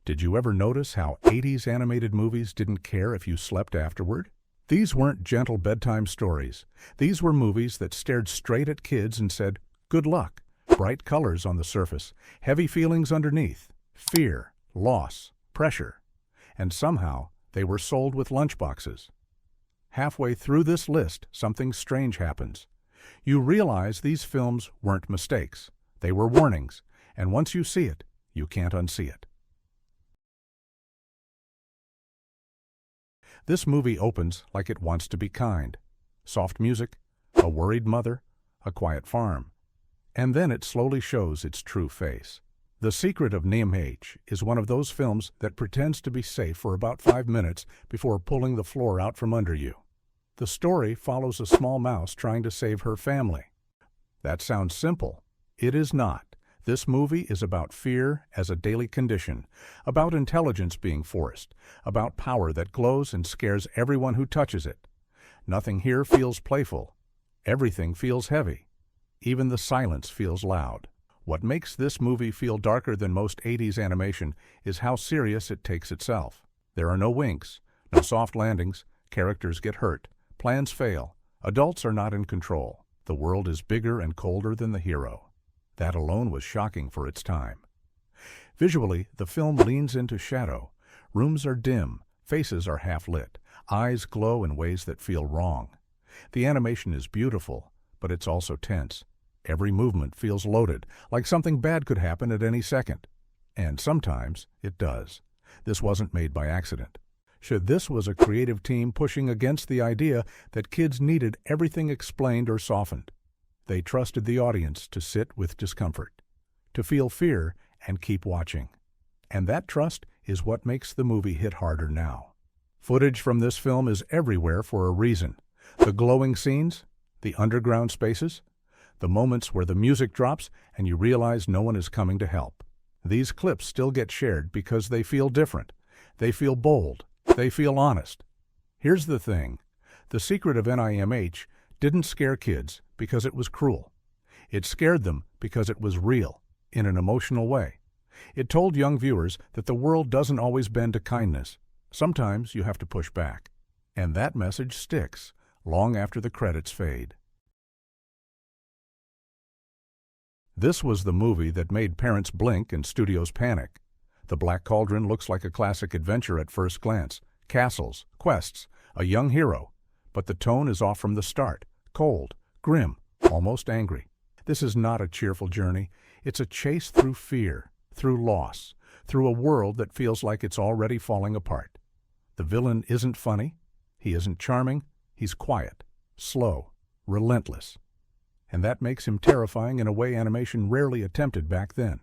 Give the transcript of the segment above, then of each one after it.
Did you ever notice how 80s animated movies didn't care if you slept afterward? These weren't gentle bedtime stories. These were movies that stared straight at kids and said, "Good luck." Bright colors on the surface, heavy feelings underneath, fear, loss, pressure. And somehow, they were sold with lunchboxes. Halfway through this list, something strange happens. You realize these films weren't mistakes. They were warnings, and once you see it, you can't unsee it. This movie opens like it wants to be kind. Soft music, a worried mother, a quiet farm. And then it slowly shows its true face. The Secret of NIMH is one of those films that pretends to be safe for about 5 minutes before pulling the floor out from under you. The story follows a small mouse trying to save her family. That sounds simple. It is not. This movie is about fear as a daily condition, about intelligence being forced, about power that glows and scares everyone who touches it. Nothing here feels playful. Everything feels heavy. Even the silence feels loud. What makes this movie feel darker than most 80s animation is how serious it takes itself. There are no winks, no soft landings, characters get hurt, plans fail, adults are not in control. The world is bigger and colder than the hero. That alone was shocking for its time. Visually, the film leans into shadow. Rooms are dim, faces are half-lit, eyes glow in ways that feel wrong. The animation is beautiful, but it's also tense. Every movement feels loaded, like something bad could happen at any second. And sometimes it does. This wasn't made by accident. This was a creative team pushing against the idea that kids needed everything explained or softened. They trusted the audience to sit with discomfort, to feel fear and keep watching. And that trust is what makes the movie hit harder now. Footage from this film is everywhere for a reason. The glowing scenes, the underground spaces, the moments where the music drops and you realize no one is coming to help. These clips still get shared because they feel different. They feel bold. They feel honest. Here's the thing. The Secret of NIMH didn't scare kids because it was cruel. It scared them because it was real, in an emotional way. It told young viewers that the world doesn't always bend to kindness. Sometimes you have to push back. And that message sticks long after the credits fade. This was the movie that made parents blink and studios panic. The Black Cauldron looks like a classic adventure at first glance. Castles, quests, a young hero. But the tone is off from the start. Cold, grim, almost angry. This is not a cheerful journey. It's a chase through fear, through loss, through a world that feels like it's already falling apart. The villain isn't funny. He isn't charming. He's quiet, slow, relentless. And that makes him terrifying in a way animation rarely attempted back then.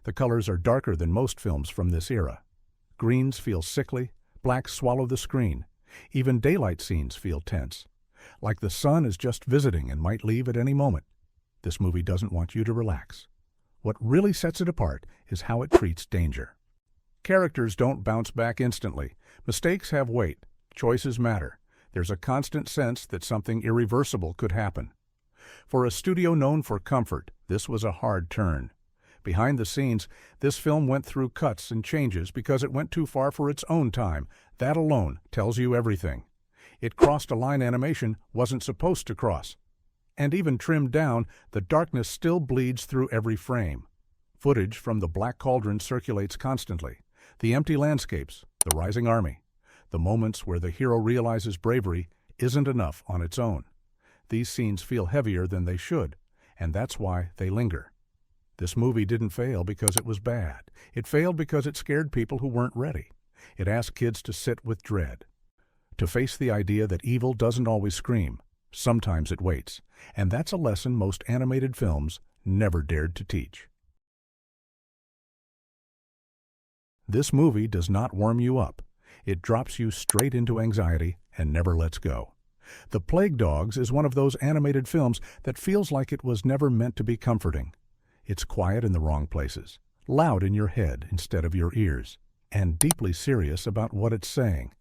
The colors are darker than most films from this era. Greens feel sickly, blacks swallow the screen. Even daylight scenes feel tense, like the sun is just visiting and might leave at any moment. This movie doesn't want you to relax. What really sets it apart is how it treats danger. Characters don't bounce back instantly. Mistakes have weight. Choices matter. There's a constant sense that something irreversible could happen. For a studio known for comfort, this was a hard turn. Behind the scenes, this film went through cuts and changes because it went too far for its own time. That alone tells you everything. It crossed a line animation wasn't supposed to cross. And even trimmed down, the darkness still bleeds through every frame. Footage from the Black Cauldron circulates constantly. The empty landscapes, the rising army, the moments where the hero realizes bravery isn't enough on its own. These scenes feel heavier than they should, and that's why they linger. This movie didn't fail because it was bad. It failed because it scared people who weren't ready. It asked kids to sit with dread, to face the idea that evil doesn't always scream. Sometimes it waits, and that's a lesson most animated films never dared to teach. This movie does not warm you up. It drops you straight into anxiety and never lets go. The Plague Dogs is one of those animated films that feels like it was never meant to be comforting. It's quiet in the wrong places, loud in your head instead of your ears, and deeply serious about what it's saying.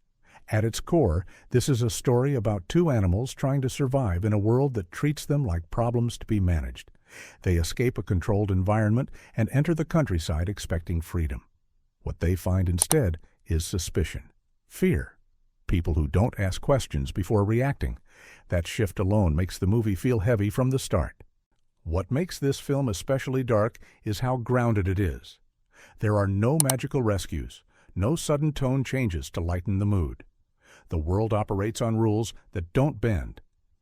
At its core, this is a story about two animals trying to survive in a world that treats them like problems to be managed. They escape a controlled environment and enter the countryside expecting freedom. What they find instead is suspicion, fear, people who don't ask questions before reacting. That shift alone makes the movie feel heavy from the start. What makes this film especially dark is how grounded it is. There are no magical rescues, no sudden tone changes to lighten the mood. The world operates on rules that don't bend.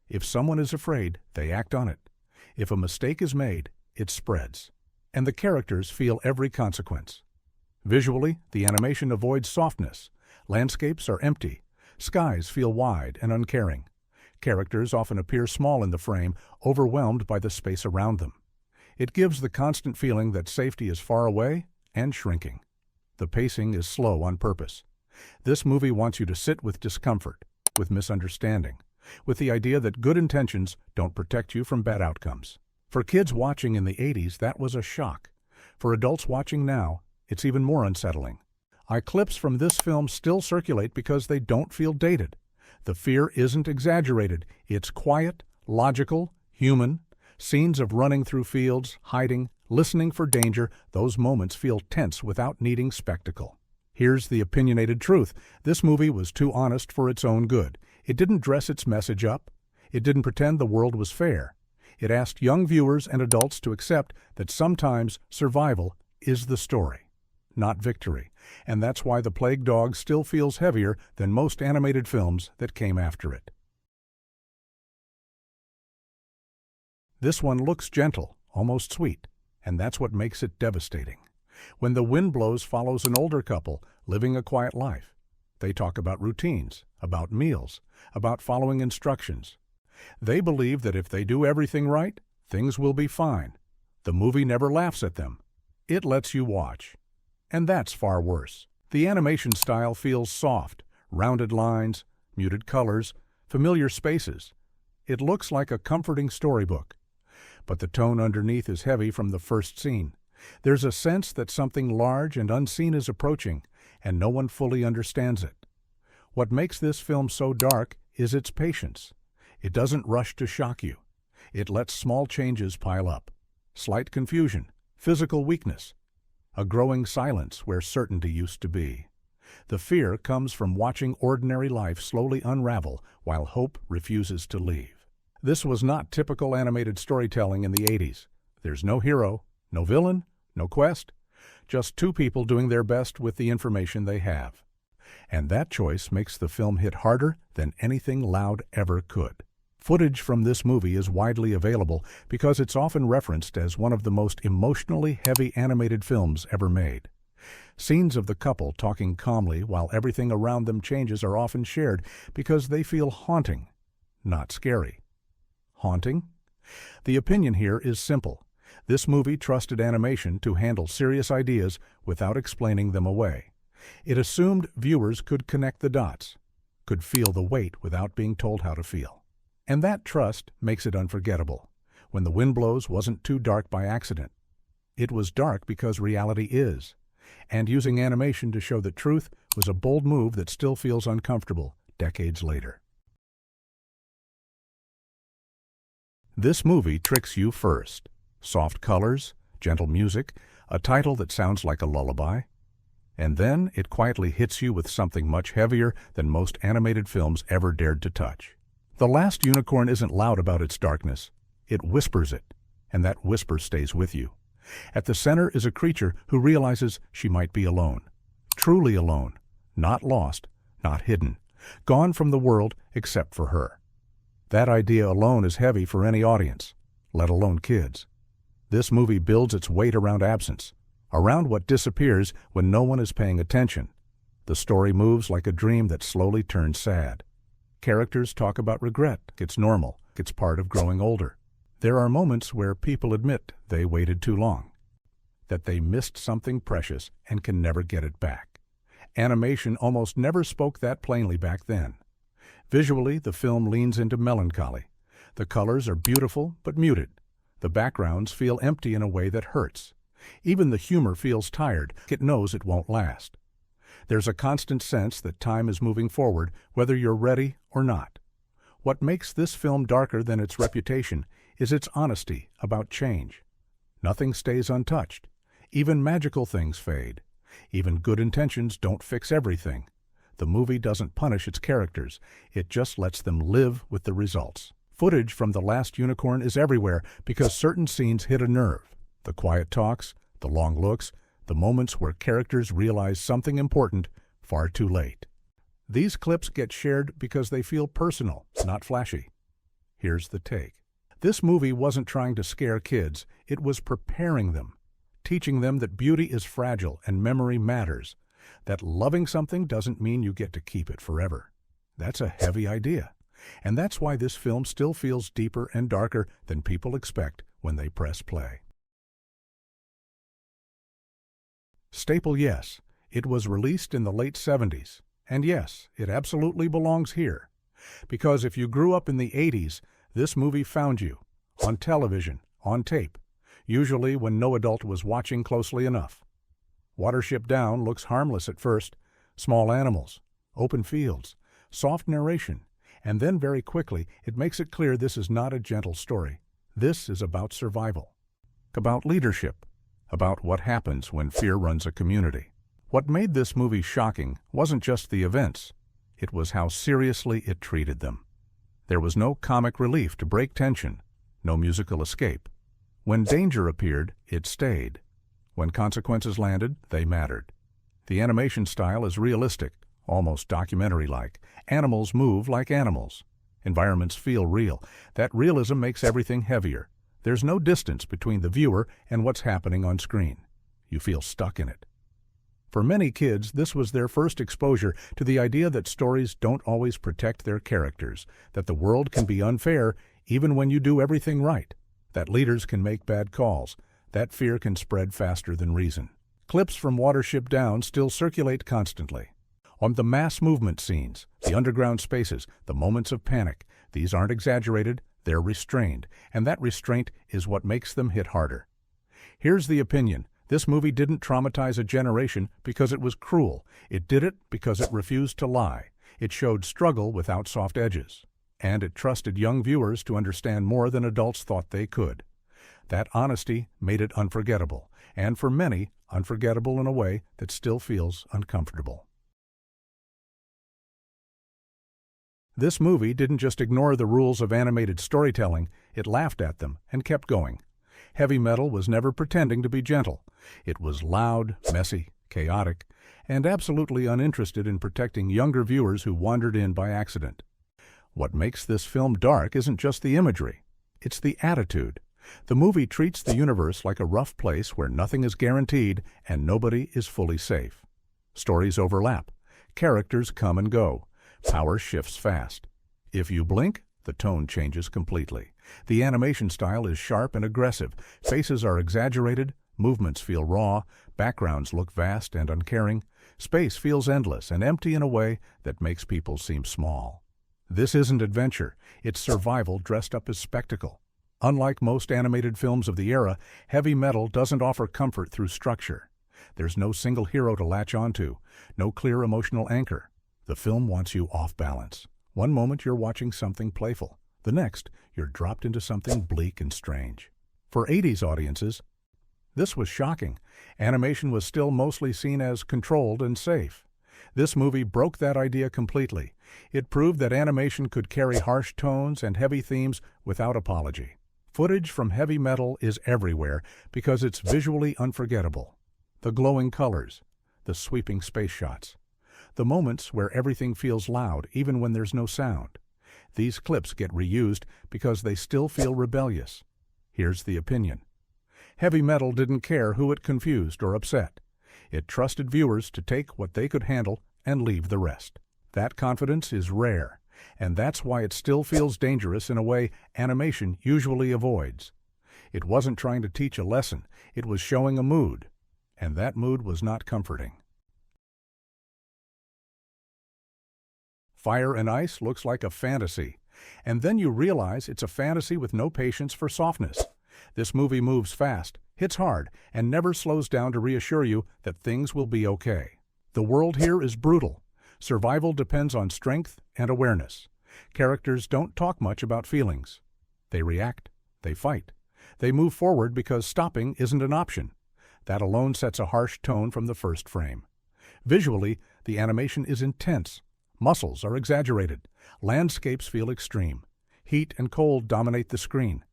If someone is afraid, they act on it. If a mistake is made, it spreads. And the characters feel every consequence. Visually, the animation avoids softness. Landscapes are empty. Skies feel wide and uncaring. Characters often appear small in the frame, overwhelmed by the space around them. It gives the constant feeling that safety is far away and shrinking. The pacing is slow on purpose. This movie wants you to sit with discomfort, with misunderstanding, with the idea that good intentions don't protect you from bad outcomes. For kids watching in the 80s, that was a shock. For adults watching now, it's even more unsettling. Clips from this film still circulate because they don't feel dated. The fear isn't exaggerated. It's quiet, logical, human. Scenes of running through fields, hiding, listening for danger, those moments feel tense without needing spectacle. Here's the opinionated truth. This movie was too honest for its own good. It didn't dress its message up. It didn't pretend the world was fair. It asked young viewers and adults to accept that sometimes survival is the story, not victory. And that's why The Plague Dog still feels heavier than most animated films that came after it. This one looks gentle, almost sweet, and that's what makes it devastating. When the Wind Blows follows an older couple living a quiet life. They talk about routines, about meals, about following instructions. They believe that if they do everything right, things will be fine. The movie never laughs at them. It lets you watch. And that's far worse. The animation style feels soft, rounded lines, muted colors, familiar spaces. It looks like a comforting storybook. But the tone underneath is heavy from the first scene. There's a sense that something large and unseen is approaching, and no one fully understands it. What makes this film so dark is its patience. It doesn't rush to shock you. It lets small changes pile up. Slight confusion, physical weakness, a growing silence where certainty used to be. The fear comes from watching ordinary life slowly unravel while hope refuses to leave. This was not typical animated storytelling in the 80s. There's no hero, no villain, no quest, just two people doing their best with the information they have. And that choice makes the film hit harder than anything loud ever could. Footage from this movie is widely available because it's often referenced as one of the most emotionally heavy animated films ever made. Scenes of the couple talking calmly while everything around them changes are often shared because they feel haunting, not scary. Haunting? The opinion here is simple. This movie trusted animation to handle serious ideas without explaining them away. It assumed viewers could connect the dots, could feel the weight without being told how to feel. And that trust makes it unforgettable. When The Wind Blows wasn't too dark by accident. It was dark because reality is. And using animation to show the truth was a bold move that still feels uncomfortable decades later. This movie tricks you first. Soft colors, gentle music, a title that sounds like a lullaby. And then it quietly hits you with something much heavier than most animated films ever dared to touch. The Last Unicorn isn't loud about its darkness. It whispers it, and that whisper stays with you. At the center is a creature who realizes she might be alone. Truly alone, not lost, not hidden, gone from the world except for her. That idea alone is heavy for any audience, let alone kids. This movie builds its weight around absence, around what disappears when no one is paying attention. The story moves like a dream that slowly turns sad. Characters talk about regret. It's normal. It's part of growing older. There are moments where people admit they waited too long, that they missed something precious and can never get it back. Animation almost never spoke that plainly back then. Visually, the film leans into melancholy. The colors are beautiful but muted. The backgrounds feel empty in a way that hurts. Even the humor feels tired. It knows it won't last. There's a constant sense that time is moving forward, whether you're ready or not. What makes this film darker than its reputation is its honesty about change. Nothing stays untouched. Even magical things fade. Even good intentions don't fix everything. The movie doesn't punish its characters, it just lets them live with the results. Footage from The Last Unicorn is everywhere because certain scenes hit a nerve. The quiet talks, the long looks, the moments where characters realize something important far too late. These clips get shared because they feel personal, not flashy. Here's the take. This movie wasn't trying to scare kids, it was preparing them, teaching them that beauty is fragile and memory matters, that loving something doesn't mean you get to keep it forever. That's a heavy idea, and that's why this film still feels deeper and darker than people expect when they press play. Staple, yes, it was released in the late 70s, and yes, it absolutely belongs here. Because if you grew up in the 80s, this movie found you, on television, on tape, usually when no adult was watching closely enough. Watership Down looks harmless at first, small animals, open fields, soft narration, and then very quickly it makes it clear this is not a gentle story. This is about survival, about leadership, about what happens when fear runs a community. What made this movie shocking wasn't just the events, it was how seriously it treated them. There was no comic relief to break tension, no musical escape. When danger appeared, it stayed. When consequences landed, they mattered. The animation style is realistic, almost documentary-like. Animals move like animals. Environments feel real. That realism makes everything heavier. There's no distance between the viewer and what's happening on screen. You feel stuck in it. For many kids, this was their first exposure to the idea that stories don't always protect their characters, that the world can be unfair even when you do everything right, that leaders can make bad calls, that fear can spread faster than reason. Clips from Watership Down still circulate constantly. On the mass movement scenes, the underground spaces, the moments of panic, these aren't exaggerated, they're restrained, and that restraint is what makes them hit harder. Here's the opinion. This movie didn't traumatize a generation because it was cruel. It did it because it refused to lie. It showed struggle without soft edges. And it trusted young viewers to understand more than adults thought they could. That honesty made it unforgettable, and for many, unforgettable in a way that still feels uncomfortable. This movie didn't just ignore the rules of animated storytelling, it laughed at them and kept going. Heavy metal was never pretending to be gentle. It was loud, messy, chaotic, and absolutely uninterested in protecting younger viewers who wandered in by accident. What makes this film dark isn't just the imagery, it's the attitude. The movie treats the universe like a rough place where nothing is guaranteed and nobody is fully safe. Stories overlap. Characters come and go. Power shifts fast. If you blink, the tone changes completely. The animation style is sharp and aggressive. Faces are exaggerated, movements feel raw, backgrounds look vast and uncaring. Space feels endless and empty in a way that makes people seem small. This isn't adventure, it's survival dressed up as spectacle. Unlike most animated films of the era, heavy metal doesn't offer comfort through structure. There's no single hero to latch onto, no clear emotional anchor. The film wants you off balance. One moment you're watching something playful. The next, you're dropped into something bleak and strange. For 80s audiences, this was shocking. Animation was still mostly seen as controlled and safe. This movie broke that idea completely. It proved that animation could carry harsh tones and heavy themes without apology. Footage from heavy metal is everywhere because it's visually unforgettable. The glowing colors, the sweeping space shots, the moments where everything feels loud even when there's no sound. These clips get reused because they still feel rebellious. Here's the opinion. Heavy metal didn't care who it confused or upset. It trusted viewers to take what they could handle and leave the rest. That confidence is rare, and that's why it still feels dangerous in a way animation usually avoids. It wasn't trying to teach a lesson, it was showing a mood, and that mood was not comforting. Fire and Ice looks like a fantasy, and then you realize it's a fantasy with no patience for softness. This movie moves fast, hits hard, and never slows down to reassure you that things will be okay. The world here is brutal. Survival depends on strength and awareness. Characters don't talk much about feelings. They react, they fight, they move forward because stopping isn't an option. That alone sets a harsh tone from the first frame. Visually, the animation is intense. Muscles are exaggerated. Landscapes feel extreme. Heat and cold dominate the screen.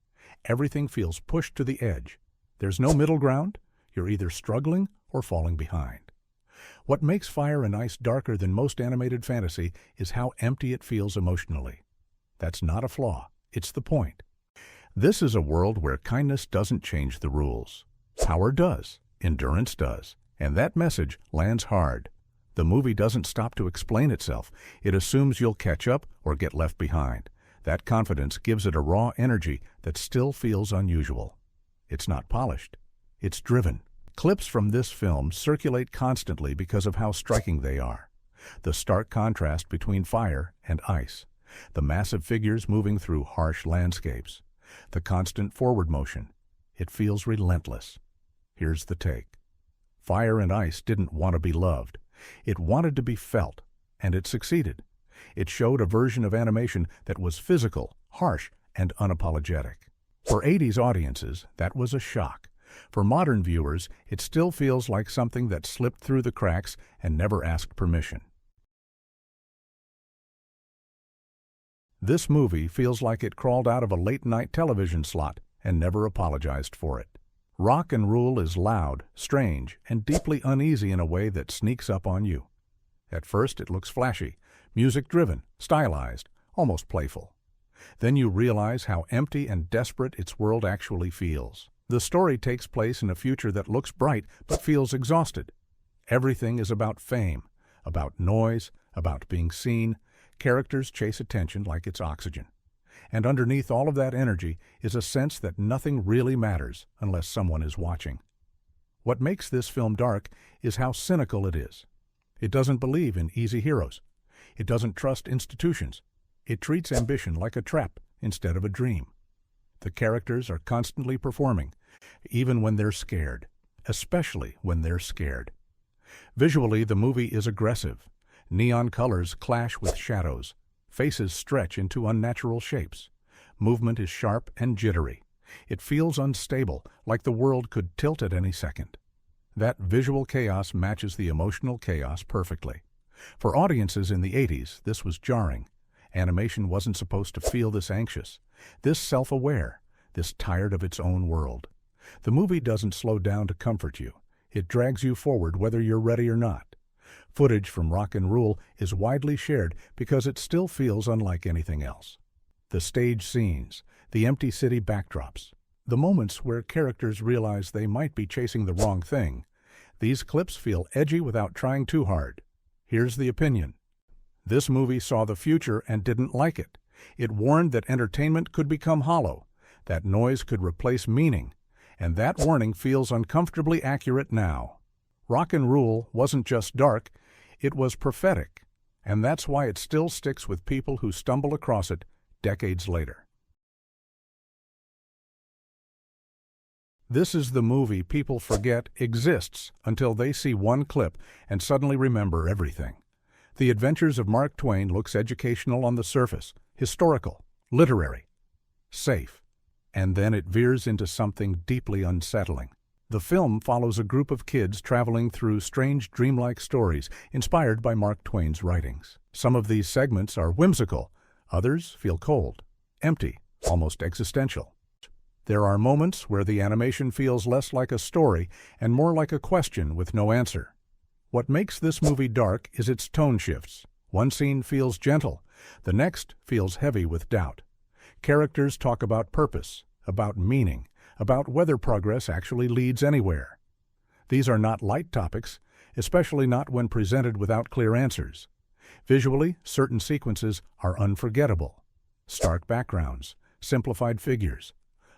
Everything feels pushed to the edge. There's no middle ground. You're either struggling or falling behind. What makes Fire and Ice darker than most animated fantasy is how empty it feels emotionally. That's not a flaw. It's the point. This is a world where kindness doesn't change the rules. Power does. Endurance does. And that message lands hard. The movie doesn't stop to explain itself. It assumes you'll catch up or get left behind. That confidence gives it a raw energy that still feels unusual. It's not polished. It's driven. Clips from this film circulate constantly because of how striking they are. The stark contrast between fire and ice. The massive figures moving through harsh landscapes. The constant forward motion. It feels relentless. Here's the take. Fire and Ice didn't want to be loved. It wanted to be felt, and it succeeded. It showed a version of animation that was physical, harsh, and unapologetic. For 80s audiences, that was a shock. For modern viewers, it still feels like something that slipped through the cracks and never asked permission. This movie feels like it crawled out of a late-night television slot and never apologized for it. Rock and Rule is loud, strange, and deeply uneasy in a way that sneaks up on you. At first, it looks flashy, music-driven, stylized, almost playful. Then you realize how empty and desperate its world actually feels. The story takes place in a future that looks bright but feels exhausted. Everything is about fame, about noise, about being seen. Characters chase attention like it's oxygen. And underneath all of that energy is a sense that nothing really matters unless someone is watching. What makes this film dark is how cynical it is. It doesn't believe in easy heroes. It doesn't trust institutions. It treats ambition like a trap instead of a dream. The characters are constantly performing, even when they're scared, especially when they're scared. Visually, the movie is aggressive. Neon colors clash with shadows. Faces stretch into unnatural shapes. Movement is sharp and jittery. It feels unstable, like the world could tilt at any second. That visual chaos matches the emotional chaos perfectly. For audiences in the 80s, this was jarring. Animation wasn't supposed to feel this anxious, this self-aware, this tired of its own world. The movie doesn't slow down to comfort you. It drags you forward whether you're ready or not. Footage from Rock and Rule is widely shared because it still feels unlike anything else. The stage scenes, the empty city backdrops, the moments where characters realize they might be chasing the wrong thing. These clips feel edgy without trying too hard. Here's the opinion. This movie saw the future and didn't like it. It warned that entertainment could become hollow, that noise could replace meaning, and that warning feels uncomfortably accurate now. Rock and Rule wasn't just dark, it was prophetic, and that's why it still sticks with people who stumble across it decades later. This is the movie people forget exists until they see one clip and suddenly remember everything. The Adventures of Mark Twain looks educational on the surface, historical, literary, safe, and then it veers into something deeply unsettling. The film follows a group of kids traveling through strange dreamlike stories inspired by Mark Twain's writings. Some of these segments are whimsical, others feel cold, empty, almost existential. There are moments where the animation feels less like a story and more like a question with no answer. What makes this movie dark is its tone shifts. One scene feels gentle, the next feels heavy with doubt. Characters talk about purpose, about meaning, about whether progress actually leads anywhere. These are not light topics, especially not when presented without clear answers. Visually, certain sequences are unforgettable. Stark backgrounds, simplified figures,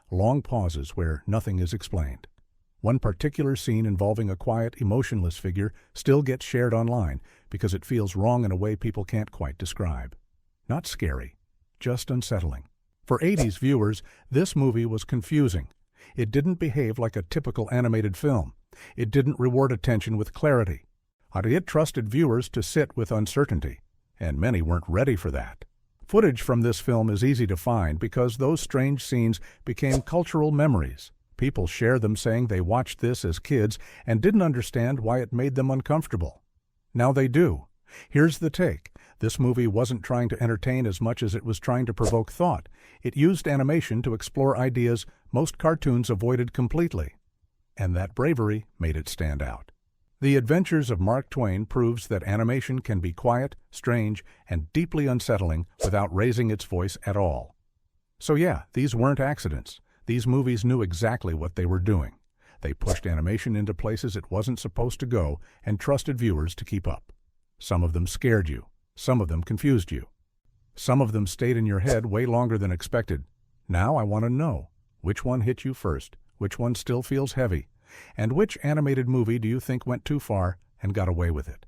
long pauses where nothing is explained. One particular scene involving a quiet, emotionless figure still gets shared online because it feels wrong in a way people can't quite describe. Not scary, just unsettling. For 80s viewers, this movie was confusing. It didn't behave like a typical animated film. It didn't reward attention with clarity. It trusted viewers to sit with uncertainty, and many weren't ready for that. Footage from this film is easy to find because those strange scenes became cultural memories. People share them saying they watched this as kids and didn't understand why it made them uncomfortable. Now they do. Here's the take. This movie wasn't trying to entertain as much as it was trying to provoke thought. It used animation to explore ideas most cartoons avoided completely. And that bravery made it stand out. The Adventures of Mark Twain proves that animation can be quiet, strange, and deeply unsettling without raising its voice at all. So yeah, these weren't accidents. These movies knew exactly what they were doing. They pushed animation into places it wasn't supposed to go and trusted viewers to keep up. Some of them scared you. Some of them confused you. Some of them stayed in your head way longer than expected. Now I want to know, which one hit you first? Which one still feels heavy? And which animated movie do you think went too far and got away with it?